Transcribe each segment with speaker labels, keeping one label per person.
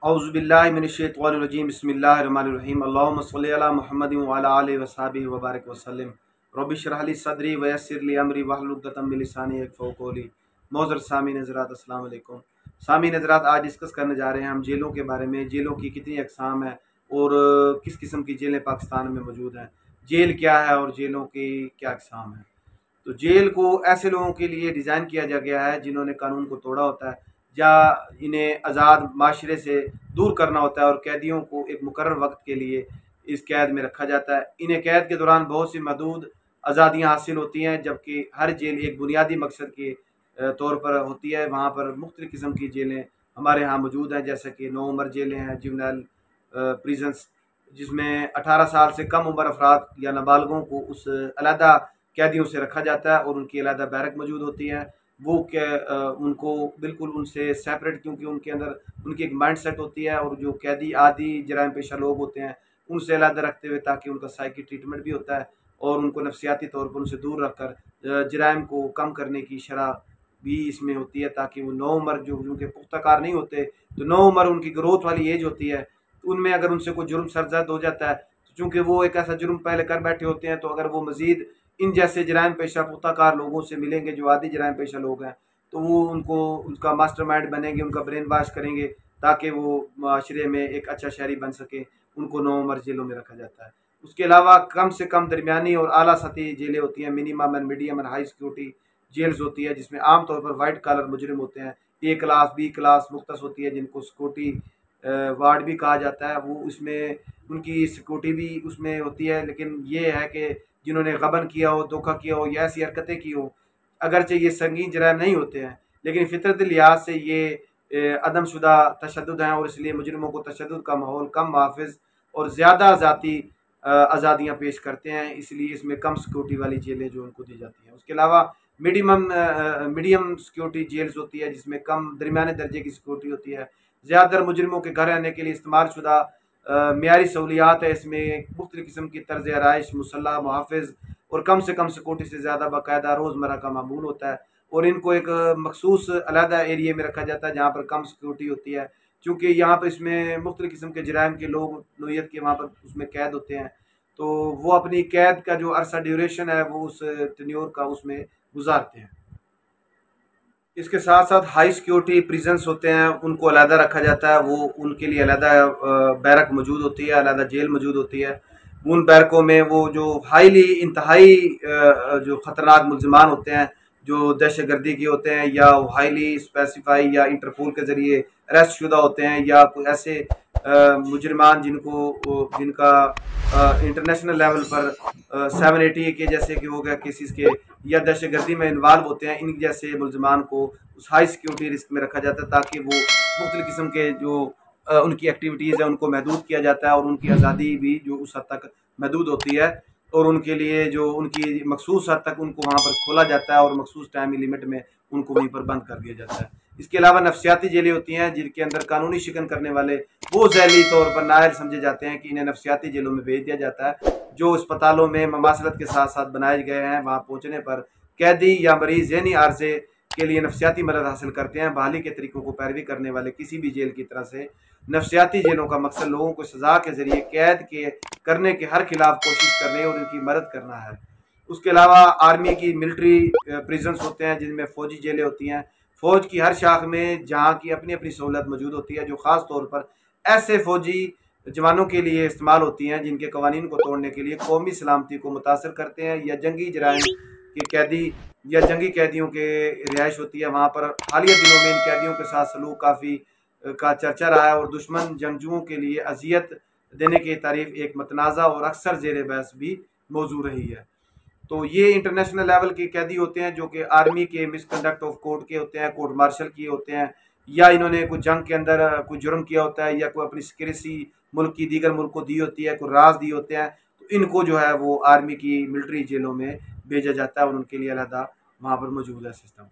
Speaker 1: औज़ुबिल्लाहिमिनश्शैतानिर्रजीम बिस्मिल्लाहिर्रहमानिर्रहीम अल्लाहुम्मा सल्लि अला मुहम्मदिन व अला आलिहि व अस्हाबिहि व बारिक वसल्लम रब्बि इश्रह ली सदरी व यस्सिर ली अमरी वहलुल उक़दतम मिन लिसानी यफ़क़हू क़ौली। मोअज़्ज़र सामीन हज़रात, अस्सलाम वालेकुम। सामीन हज़रात, आज डिस्कस करने जा रहे हैं हम जेलों के बारे में। जेलों की कितनी अक़साम है और किस किस्म की जेलें पाकिस्तान में मौजूद हैं, जेल क्या है और जेलों की क्या अक़साम है। तो जेल को ऐसे लोगों के लिए डिज़ाइन किया जा गया है जिन्होंने कानून को तोड़ा होता है या इन्हें आज़ाद माशरे से दूर करना होता है, और कैदियों को एक मुकर्रर वक्त के लिए इस कैद में रखा जाता है। इन्हें कैद के दौरान बहुत सी महदूद आज़ादियाँ हासिल होती हैं, जबकि हर जेल एक बुनियादी मकसद के तौर पर होती है। वहाँ पर मुख्तलिफ़ किस्म की जेलें हमारे यहाँ मौजूद हैं, जैसे कि 9 उम्र जेलें हैं, जुवेनाइल प्रिजन्स, जिसमें 18 साल से कम उम्र अफराद या नाबालगों को उस अलहदा कैदियों से रखा जाता है और उनकी अलहदा बैरक मौजूद होती हैं। वो उनको बिल्कुल उनसे सेपरेट, क्योंकि उनके अंदर उनकी एक माइंड सेट होती है, और जो कैदी आदि जराइम पेशा लोग होते हैं उनसे अलहदा रखते हुए, ताकि उनका साइकी ट्रीटमेंट भी होता है और उनको नफसियाती तौर पर उनसे दूर रख कर जराइम को कम करने की शरह भी इसमें होती है, ताकि वो 9 उम्र जो उनके पुख्ताकार नहीं होते, तो 9 उम्र उनकी ग्रोथ वाली एज होती है, तो उनमें अगर उनसे कोई जुर्म सरजद हो जाता है, तो चूँकि वो एक ऐसा जुर्म पहले कर बैठे होते हैं, तो अगर वो मज़ीद इन जैसे जराइम पेशा पुख्ताकार लोगों से मिलेंगे जो आदि जराइम पेशा लोग हैं, तो वो उनको उनका मास्टरमाइंड बनेंगे, उनका ब्रेन वॉश करेंगे, ताकि वो माशरे में एक अच्छा शहरी बन सके। उनको 9 उम्र जेलों में रखा जाता है। उसके अलावा कम से कम दरमियानी और आला सतही जेलें होती हैं, minimum and medium and high security jails होती है, जिसमें आम तौर पर वाइट कॉलर मुजरिम होते हैं। ए क्लास, बी क्लास मुख्तस होती है, जिनको सिक्योरिटी वार्ड भी कहा जाता है। वो उसमें उनकी सिक्योरिटी भी उसमें होती है, लेकिन ये है कि जिन्होंने गबन किया हो, धोखा किया हो या ऐसी हरकतें की हो, अगरचे ये संगीन जराइम नहीं होते हैं, लेकिन फितरती लिहाज से ये अदमशुदा तशद्दुद हैं, और इसलिए मुजरिमों को तशद्दुद का माहौल, कम मुहाफ़िज़ और ज़्यादा ज़ाती आज़ादियाँ पेश करते हैं, इसलिए इसमें कम सिक्योरिटी वाली जेलें जो उनको दी जाती हैं। उसके अलावा मीडियम सिक्योरिटी जेल्स होती है, जिसमें कम दरमियाने दर्जे की सिक्योरिटी होती है। ज़्यादातर मुजरिमों के घर रहने के लिए इस्तेमाल शुदा मेयारी सहूलियात है। इसमें मुख्तलिफ़ किस्म की तर्ज़ आराइश, मुसल्लह मुहाफ़िज़ और कम से कम सिक्योरिटी से ज़्यादा बाकायदा रोज़मर्रा का मामूल होता है, और इनको एक मखसूस अलहदा एरिया में रखा जाता है जहाँ पर कम सिक्योरिटी होती है, चूँकि यहाँ पर इसमें मुख्तलिफ़ किस्म के जराइम के लोग नोयत के वहाँ पर उसमें कैद होते हैं, तो वो अपनी कैद का जो अरसा ड्यूरेशन है वो उस टेन्योर का उसमें गुजारते हैं। इसके साथ साथ हाई सिक्योरिटी प्रिजन्स होते हैं, उनको अलहदा रखा जाता है। वो उनके लिए अलहदा बैरक मौजूद होती है, अलहदा जेल मौजूद होती है। उन बैरकों में वो जो हाईली इंतहाई जो ख़तरनाक मुलजमान होते हैं, जो दहशत गर्दी के होते हैं, या हाईली स्पेसिफाई या इंटरपोल के ज़रिए अरेस्ट शुदा होते हैं, या कोई ऐसे मुजरमान जिनका इंटरनेशनल लेवल पर 780 के जैसे कि हो गया केसेस के, या दहशत गर्दी में इन्वॉल्व होते हैं, इन जैसे मुलजमान को उस हाई सिक्योरिटी रिस्क में रखा जाता है, ताकि वो मुख्तलिफ़ किस्म के जो उनकी एक्टिविटीज़ है उनको महदूद किया जाता है, और उनकी आज़ादी भी जो उस हद तक महदूद होती है, और उनके लिए जो उनकी मखसूस हद तक उनको वहाँ पर खोला जाता है, और मखसूस टाइम लिमिट में उनको वहीं पर बंद कर दिया जाता है। इसके अलावा नफसियाती जेलें होती हैं, जिनके अंदर कानूनी शिकन करने वाले वो ज़ैली तौर पर नाअहल समझे जाते हैं, कि इन्हें नफसियाती जेलों में भेज दिया जाता है। जो अस्पतालों में ममासलत के साथ साथ बनाए गए हैं, वहाँ पहुँचने पर कैदी या मरीज़ ज़हनी आर्जे के लिए नफसियाती मदद हासिल करते हैं। बहाली के तरीकों को पैरवी करने वाले किसी भी जेल की तरह से नफसियाती जेलों का मकसद लोगों को सज़ा के ज़रिए कैद के करने के हर खिलाफ कोशिश करने और उनकी मदद करना है। उसके अलावा आर्मी की मिलिट्री प्रिजन्स होते हैं, जिनमें फ़ौजी जेलें होती हैं। फ़ौज की हर शाख में जहाँ की अपनी अपनी सहूलत मौजूद होती है, जो ख़ास तौर पर ऐसे फ़ौजी जवानों के लिए इस्तेमाल होती हैं जिनके कवानीन को तोड़ने के लिए कौमी सलामती को मुतासर करते हैं, या जंगी जराइम के कैदी या जंगी कैदियों के रिहाइश होती है। वहाँ पर हालिया दिनों में इन कैदियों के साथ सलूक काफ़ी का चर्चा रहा है, और दुश्मन जंगजुओं के लिए अजियत देने की तारीफ एक मतनाज़ा और अक्सर ज़ेर बहस भी मौजू रही है। तो ये इंटरनेशनल लेवल के कैदी होते हैं, जो कि आर्मी के मिसकंडक्ट ऑफ कोर्ट के होते हैं, कोर्ट मार्शल किए होते हैं, या इन्होंने कोई जंग के अंदर कोई जुर्म किया होता है, या कोई अपनी सिक्योरिटी मुल्क की दीगर मुल्क को दी होती है, कोई राज दिए होते हैं, तो इनको जो है वो आर्मी की मिलिट्री जेलों में भेजा जाता है, और उनके लिए अलहदा वहाँ पर मौजूद है सिस्टम।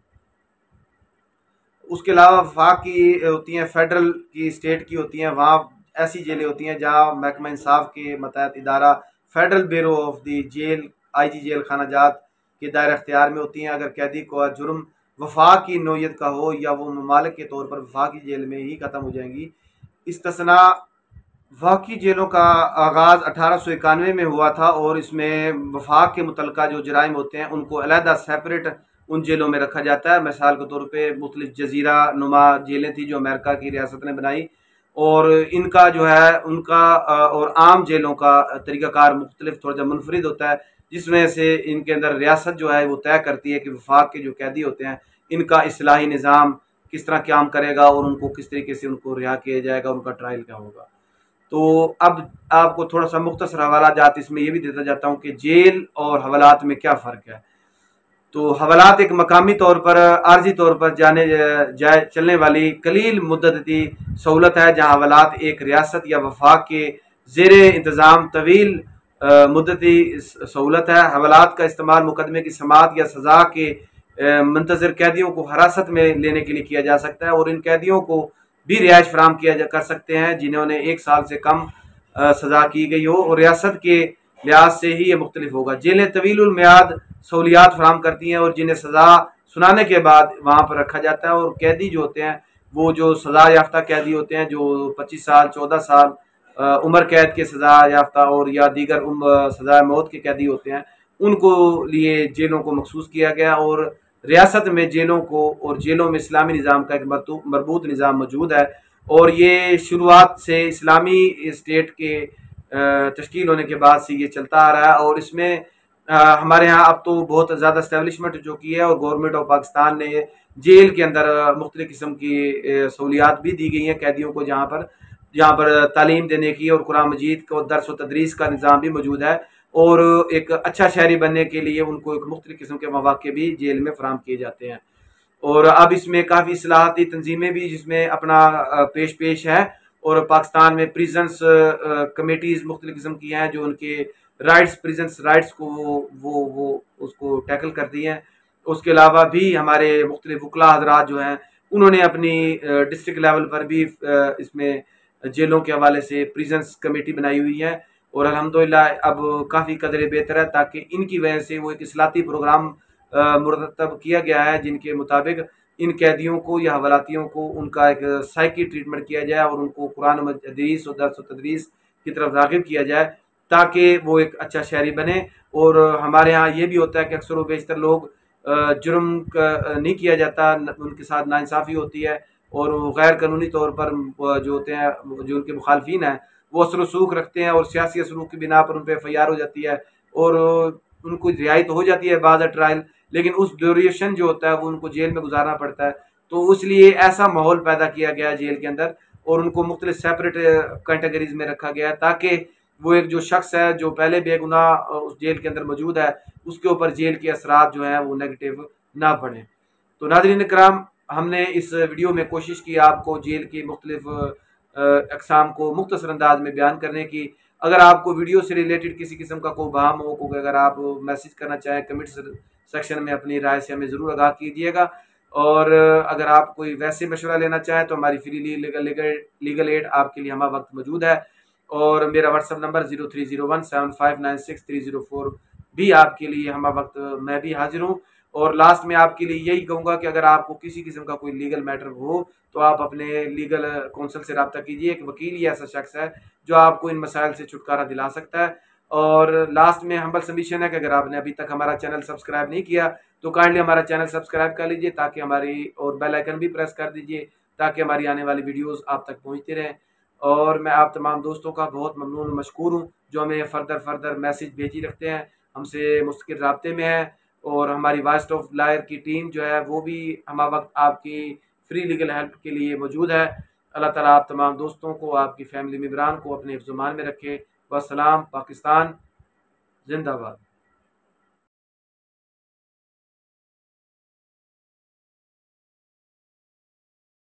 Speaker 1: उसके अलावा वफाक की होती हैं, फेडरल की स्टेट की होती हैं। वहाँ ऐसी जेलें होती हैं जहाँ महकमा इंसाफ के मतहत इदारा federal bureau of the jail IG जेल खाना जात के दायरा अख्तियार में होती हैं। अगर कैदी को जुर्म वफाक की नोयत का हो, या वो ममालिक के तौर पर वफाकी जेल में ही ख़त्म हो जाएंगी, इस्तिस्ना वफ़ाक़ी जेलों का आगाज़ 1891 में हुआ था और इसमें वफाक के मुतल्लिक़ा जो जराइम होते हैं उनको अलहदा सेपरेट उन जेलों में रखा जाता है। मिसाल के तौर पे मुख्तलिफ जजीरा नुमा जेलें थी जो अमेरिका की रियासत ने बनाई, और इनका जो है उनका और आम जेलों का तरीक़ाकार मुख्तलिफ थोड़ा सा मुनफरिद होता है, जिसमें से इनके अंदर रियासत जो है वो तय करती है कि वफाक के जो कैदी होते हैं इनका इस्लाही निज़ाम किस तरह क़याम करेगा और उनको किस तरीके से उनको रिहा किया जाएगा, उनका ट्रायल क्या होगा। तो अब आपको थोड़ा सा मुख्तसर हवाला जात इसमें ये भी देता जाता हूँ कि जेल और हवालात में क्या फ़र्क है। तो हवालात एक मकामी तौर पर आर्जी तौर पर जाए चलने वाली कलील मुद्दती सहूलत है, जहाँ हवालात एक रियासत या वफाक के ज़ेर इंतज़ाम तवील मुद्दती सहूलत है। हवालात का इस्तेमाल मुकदमे की समाअत या सज़ा के मुंतज़िर कैदियों को हिरासत में लेने के लिए किया जा सकता है, और इन कैदियों को भी रिहाइश फराम किया कर सकते हैं जिन्होंने 1 साल से कम सज़ा की गई हो, और रियासत के लिहाज से ही ये मुख्तलिफ होगा। जेलें तवीलुल मियाद सहूलियात फराम करती हैं और जिन्हें सज़ा सुनाने के बाद वहाँ पर रखा जाता है, और कैदी जो होते हैं वो जो सज़ा याफ्ता कैदी होते हैं जो 25 साल 14 साल उम्र कैद के सज़ा याफ्ता और या दीगर सज़ा मौत के कैदी होते हैं, उनको लिए जेलों को मखसूस किया गया। और रियासत में जेलों को और जेलों में इस्लामी निज़ाम का एक मरबूत निज़ाम मौजूद है, और ये शुरुआत से इस्लामी स्टेट के तश्कील होने के बाद से ये चलता आ रहा है। और इसमें हमारे यहाँ अब तो बहुत ज़्यादा इस्टेब्लिशमेंट हो चुकी है, और गवर्नमेंट ऑफ पाकिस्तान ने जेल के अंदर मुख्तलिफ़ किस्म की सहूलियात भी दी गई हैं कैदियों को, जहाँ पर तालीम देने की और कुरान मजीद को दर्स व तदरीस का निज़ाम भी मौजूद है, और एक अच्छा शहरी बनने के लिए उनको एक मुख्तलिफ़ किस्म के मौक़े भी जेल में फराहम किए जाते हैं। और अब इसमें काफ़ी इस्लाहाती तंजीमें भी जिसमें अपना पेश है, और पाकिस्तान में प्रिजन्स कमेटीज़ मुख्तलिफ़ किस्म की हैं जो उनके राइट्स प्रिजन्स राइट्स को वो उसको टैकल करती हैं। उसके अलावा भी हमारे मुख्तलिफ़ वकला हज़रात जो हैं उन्होंने अपनी डिस्ट्रिक्ट लेवल पर भी इसमें जेलों के हवाले से प्रिजन्स कमेटी बनाई हुई है, और अल्हम्दुलिल्लाह अब काफ़ी कदरे बेहतर है, ताकि इनकी वजह से वो एक इस्लाती प्रोग्राम मुरतब किया गया है जिनके मुताबिक इन कैदियों को या हवालातियों को उनका एक साइकी ट्रीटमेंट किया जाए और उनको कुरान हदीस और दर्स व तदरीस की तरफ राग़िब किया जाए ताकि वो एक अच्छा शहरी बने। और हमारे यहाँ ये भी होता है कि अक्सर व बेशतर लोग जुर्म नहीं किया जाता, उनके साथ नाइंसाफ़ी होती है, और गैर कानूनी तौर पर जो होते हैं जो उनके मुखालफिन हैं वो असर रसूख रखते हैं, और सियासी असरूख की बिना पर उन पर FIR हो जाती है और उनको रिहाई तो हो जाती है बाद ट्रायल, लेकिन उस ड्यूरेशन जो होता है वो उनको जेल में गुजारना पड़ता है। तो इसलिए ऐसा माहौल पैदा किया गया है जेल के अंदर, और उनको मुख्तलिफ सेपरेट कैटेगरीज में रखा गया है ताकि वो एक जो शख्स है जो पहले बेगुनाह उस जेल के अंदर मौजूद है उसके ऊपर जेल के असरात जो हैं वो नेगेटिव ना पड़े। तो नाज़रीन इकराम, हमने इस वीडियो में कोशिश की आपको जेल की मुख्तलिफ अक़साम को मुख्तसर अंदाज में बयान करने की। अगर आपको वीडियो से रिलेटेड किसी किस्म का कोई बहाम हो, कोई अगर आप मैसेज करना चाहें कमेंट सेक्शन में अपनी राय से हमें ज़रूर आगाह कीजिएगा। और अगर आप कोई वैसे मशवरा लेना चाहें तो हमारी फ्री लीगल एड आपके लिए हमारा वक्त मौजूद है, और मेरा व्हाट्सअप नंबर 030175963004 भी आपके लिए हमारा वक्त मैं भी हाजिर हूँ। और लास्ट में आपके लिए यही कहूँगा कि अगर आपको किसी किस्म का कोई लीगल मैटर हो तो आप अपने लीगल कौंसल से रब्ता कीजिए। एक वकील ही ऐसा शख्स है जो आपको इन मसाइल से छुटकारा दिला सकता है। और लास्ट में हम्बल सबमिशन है कि अगर आपने अभी तक हमारा चैनल सब्सक्राइब नहीं किया तो काइंडली हमारा चैनल सब्सक्राइब कर लीजिए, ताकि हमारी और बेल आइकन भी प्रेस कर दीजिए ताकि हमारी आने वाली वीडियोस आप तक पहुंचती रहें। और मैं आप तमाम दोस्तों का बहुत ममनून मशकूर हूँ जो हमें फर्दर मैसेज भेजी रखते हैं, हमसे मुस्तकिल राब्ते में है। और हमारी वॉइस ऑफ लॉयर की टीम जो है वो भी हमारा वक्त आपकी फ्री लीगल हेल्प के लिए मौजूद है। अल्लाह ताला आप तमाम दोस्तों को, आपकी फैमिली मेम्बरान को अपने हिफ्ज़-ओ-मान में रखे। वस्सलाम। पाकिस्तान जिंदाबाद।